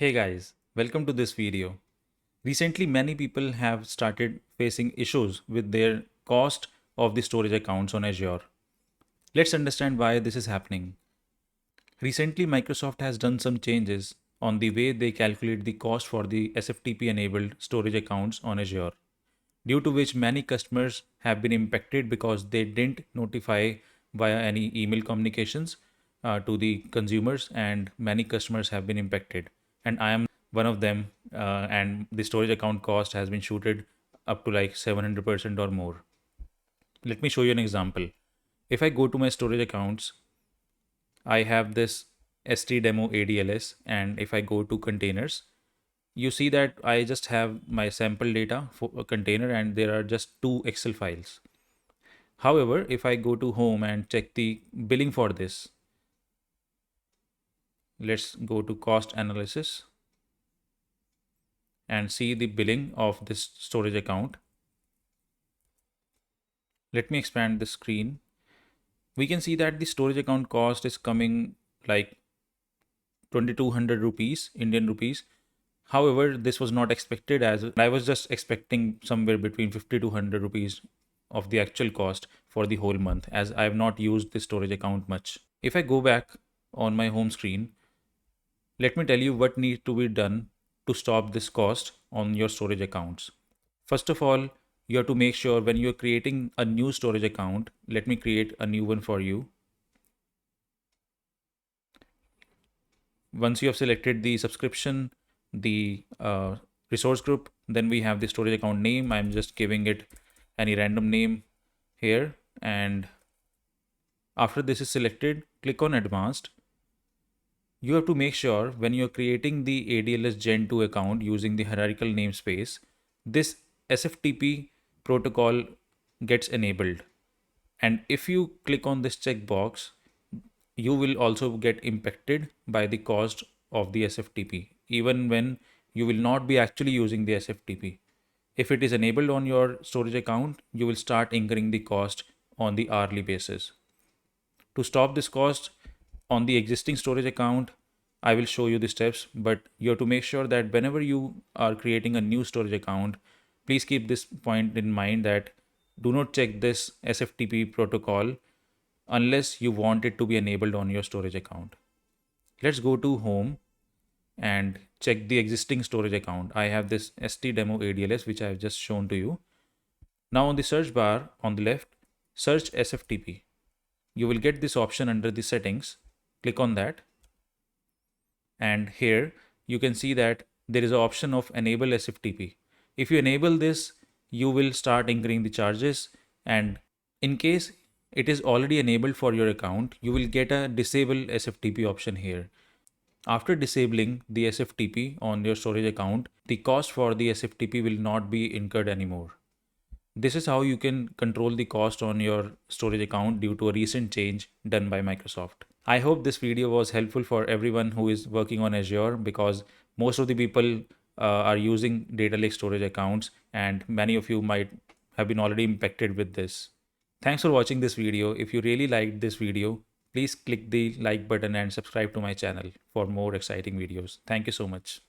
Hey guys, welcome to this video. Recently, many people have started facing issues with their cost of the storage accounts on Azure. Let's understand why this is happening. Recently, Microsoft has done some changes on the way they calculate the cost for the SFTP enabled storage accounts on Azure, due to which many customers have been impacted because they didn't notify via any email communications to the consumers, and many customers have been impacted. And I am one of them, and the storage account cost has been shooted up to like 700% or more. Let me show you an example. If I go to my storage accounts, I have this st-demo ADLS, and if I go to containers, you see that I just have my sample data for a container and there are just two Excel files. However, if I go to home and check the billing for this, let's go to cost analysis and see the billing of this storage account. Let me expand the screen. We can see that the storage account cost is coming like 2200 rupees, Indian rupees. However, this was not expected, as I was just expecting somewhere between 50 to 100 rupees of the actual cost for the whole month, as I have not used the storage account much. If I go back on my home screen, let me tell you what needs to be done to stop this cost on your storage accounts. First of all, you have to make sure when you're creating a new storage account, let me create a new one for you. Once you have selected the subscription, the resource group, then we have the storage account name. I'm just giving it any random name here. And after this is selected, click on advanced. You have to make sure when you're creating the ADLS Gen 2 account using the hierarchical namespace, this SFTP protocol gets enabled. And if you click on this checkbox, you will also get impacted by the cost of the SFTP, even when you will not be actually using the SFTP. If it is enabled on your storage account, you will start incurring the cost on the hourly basis. To stop this cost on the existing storage account, I will show you the steps, but you have to make sure that whenever you are creating a new storage account, please keep this point in mind that do not check this SFTP protocol unless you want it to be enabled on your storage account. Let's go to home and check the existing storage account. I have this st-demo ADLS which I have just shown to you. Now on the search bar on the left, search SFTP. You will get this option under the settings. Click on that. And here you can see that there is an option of enable SFTP. If you enable this, you will start incurring the charges, and in case it is already enabled for your account, you will get a disable SFTP option here. After disabling the SFTP on your storage account, the cost for the SFTP will not be incurred anymore. This is how you can control the cost on your storage account due to a recent change done by Microsoft. I hope this video was helpful for everyone who is working on Azure, because most of the people are using data lake storage accounts, and many of you might have been already impacted with this. Thanks for watching this video. If you really liked this video, please click the like button and subscribe to my channel for more exciting videos. Thank you so much.